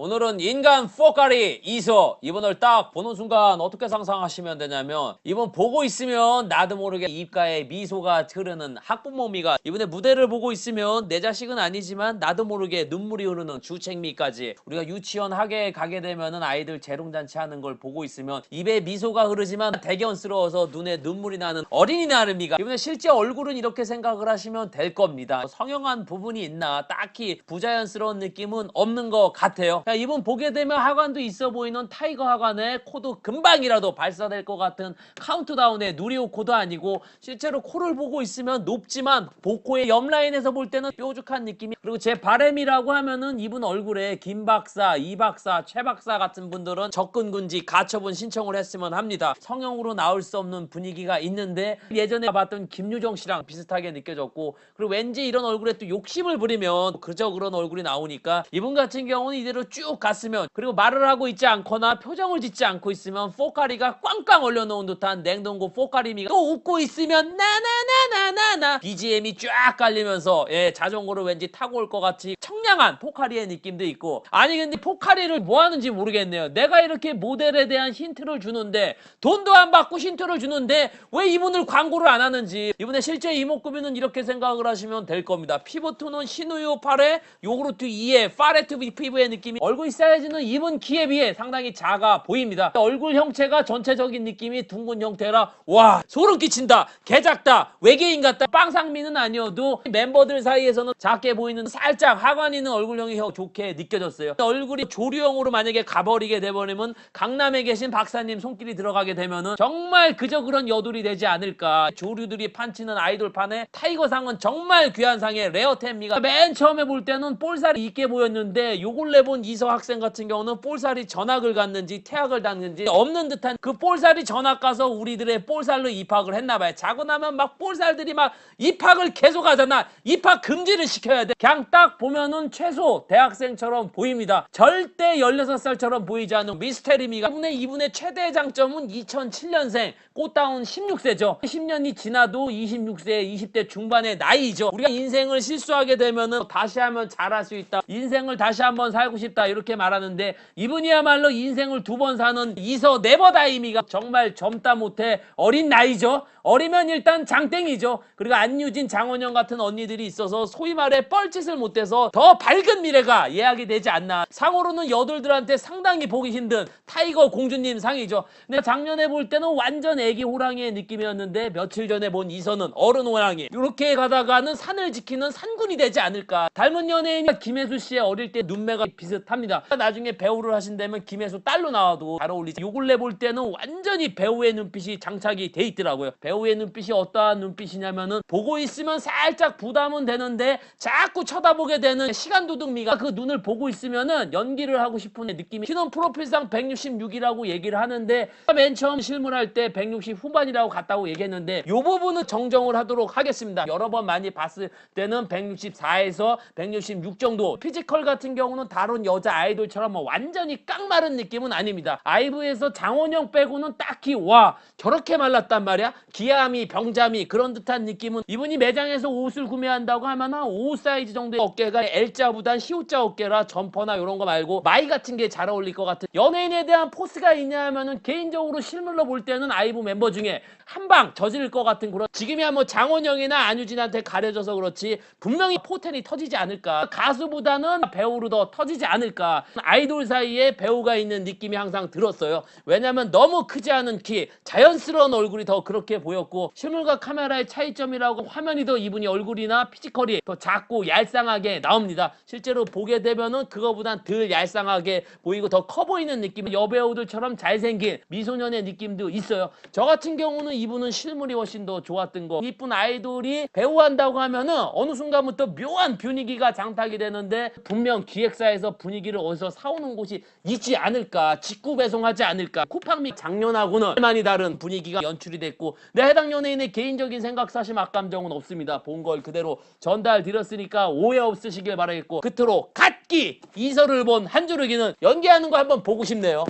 오늘은 인간 포카리 이서. 이분을 딱 보는 순간 어떻게 상상하시면 되냐면, 이분 보고 있으면 나도 모르게 입가에 미소가 흐르는 학부모미가, 이분의 무대를 보고 있으면 내 자식은 아니지만 나도 모르게 눈물이 흐르는 주책미까지, 우리가 유치원 학예에 가게 되면은 아이들 재롱잔치 하는 걸 보고 있으면 입에 미소가 흐르지만 대견스러워서 눈에 눈물이 나는 어린이 나름이가, 이분의 실제 얼굴은 이렇게 생각을 하시면 될 겁니다. 성형한 부분이 있나 딱히 부자연스러운 느낌은 없는 것 같아요. 이분 보게 되면 하관도 있어 보이는 타이거 하관에 코도 금방이라도 발사될 것 같은 카운트다운의 누리호 코도 아니고, 실제로 코를 보고 있으면 높지만 복코의 옆라인에서 볼 때는 뾰족한 느낌이. 그리고 제 바램이라고 하면은 이분 얼굴에 김 박사, 이 박사, 최 박사 같은 분들은 접근금지 가처분 신청을 했으면 합니다. 성형으로 나올 수 없는 분위기가 있는데, 예전에 봤던 김유정 씨랑 비슷하게 느껴졌고, 그리고 왠지 이런 얼굴에 또 욕심을 부리면 그저 그런 얼굴이 나오니까, 이분 같은 경우는 이대로 쭉 갔으면, 그리고 말을 하고 있지 않거나 표정을 짓지 않고 있으면 포카리가 꽝꽝 얼려놓은 듯한 냉동고 포카리미가, 또 웃고 있으면 나나나나나나 BGM이 쫙 깔리면서 자전거를 왠지 타고 올 것 같이 청량한 포카리의 느낌도 있고. 아니 근데 포카리를 뭐 하는지 모르겠네요. 내가 이렇게 모델에 대한 힌트를 주는데, 돈도 안 받고 힌트를 주는데 왜 이분을 광고를 안 하는지. 이분의 실제 이목구비는 이렇게 생각을 하시면 될 겁니다. 피부2는 신우유 8회, 요구르트 2회, 파레트 피부의 느낌이, 얼굴 사이즈는 이분 키에 비해 상당히 작아 보입니다. 얼굴 형체가 전체적인 느낌이 둥근 형태라 와 소름 끼친다, 개 작다, 외계인 같다. 빵상미는 아니어도 멤버들 사이에서는 작게 보이는 살짝 하관 있는 얼굴형이 좋게 느껴졌어요. 얼굴이 조류형으로 만약에 가버리게 돼버리면, 강남에 계신 박사님 손길이 들어가게 되면은 정말 그저 그런 여돌이 되지 않을까. 조류들이 판치는 아이돌판에 타이거상은 정말 귀한 상의 레어템미가, 맨 처음에 볼 때는 볼살이 있게 보였는데 요걸 내본 이서 학생 같은 경우는 볼살이 전학을 갔는지 태학을 갔는지 없는 듯한, 그 볼살이 전학 가서 우리들의 볼살로 입학을 했나봐요. 자고 나면 막 볼살들이 막 입학을 계속 하잖아. 입학 금지를 시켜야 돼. 그냥 딱 보면은 최소 대학생처럼 보입니다. 절대 16살처럼 보이지 않는 미스테리미가. 이분의 최대 장점은 2007년생 꽃다운 16세죠. 10년이 지나도 26세, 20대 중반의 나이죠. 우리가 인생을 실수하게 되면은 다시 하면 잘할 수 있다, 인생을 다시 한번 살고 싶다, 이렇게 말하는데, 이분이야말로 인생을 2번 사는 이서 네버다이미가 정말 젊다 못해 어린 나이죠. 어리면 일단 장땡이죠. 그리고 안유진, 장원영 같은 언니들이 있어서 소위 말해 뻘짓을 못해서 더 밝은 미래가 예약이 되지 않나. 상으로는 여돌들한테 상당히 보기 힘든 타이거 공주님 상이죠. 근데 작년에 볼 때는 완전 애기 호랑이의 느낌이었는데, 며칠 전에 본 이서는 어른 호랑이. 이렇게 가다가는 산을 지키는 산군이 되지 않을까. 닮은 연예인이 김혜수 씨의 어릴 때 눈매가 비슷합니다. 나중에 배우를 하신다면 김혜수 딸로 나와도 잘 어울리지. 요걸 내볼 때는 완전히 배우의 눈빛이 장착이 돼 있더라고요. 배우의 눈빛이 어떠한 눈빛이냐면은, 보고 있으면 살짝 부담은 되는데 자꾸 쳐다보게 되는 시간도둑미가, 그 눈을 보고 있으면은 연기를 하고 싶은 느낌이. 신원 프로필상 166이라고 얘기를 하는데, 맨 처음 실물할 때 160 후반이라고 같다고 얘기했는데, 요 부분은 정정을 하도록 하겠습니다. 여러 번 많이 봤을 때는 164에서 166 정도. 피지컬 같은 경우는 다른 여자 아이돌처럼 뭐 완전히 깡마른 느낌은 아닙니다. 아이브에서 장원영 빼고는 딱히 와 저렇게 말랐단 말이야, 기아미, 병자미 그런 듯한 느낌은. 이분이 매장에서 옷을 구매한다고 하면 한 5 사이즈 정도의 어깨가 L자보단 C자 어깨라 점퍼나 이런 거 말고 마이 같은 게 잘 어울릴 것 같은. 연예인에 대한 포스가 있냐 하면은, 개인적으로 실물로 볼 때는 아이브 멤버 중에 한 방 저지를 것 같은 그런. 지금이야 뭐 장원영이나 안유진한테 가려져서 그렇지 분명히 포텐이 터지지 않을까. 가수보다는 배우로 더 터지지 않을까. 아이돌 사이에 배우가 있는 느낌이 항상 들었어요. 왜냐면 너무 크지 않은 키, 자연스러운 얼굴이 더 그렇게 보였고, 실물과 카메라의 차이점이라고 화면이 더 이분이 얼굴이나 피지컬이 더 작고 얄쌍하게 나옵니다. 실제로 보게 되면은 그거보단 덜 얄쌍하게 보이고 더 커 보이는 느낌. 여배우들처럼 잘생긴 미소년의 느낌도 있어요. 저 같은 경우는 이분은 실물이 훨씬 더 좋았던 거. 이쁜 아이돌이 배우한다고 하면은 어느 순간부터 묘한 분위기가 장착이 되는데, 분명 기획사에서 분위기를 어디서 사오는 곳이 있지 않을까. 직구 배송하지 않을까. 쿠팡미 작년하고는 많이 다른 분위기가 연출이 됐고, 내 해당 연예인의 개인적인 생각, 사심, 악감정은 없습니다. 본 걸 그대로 전달 드렸으니까 오해 없으시길 바라겠고, 끝으로 갓기 이서를 본 한주르기는 연기하는 거 한번 보고 싶네요.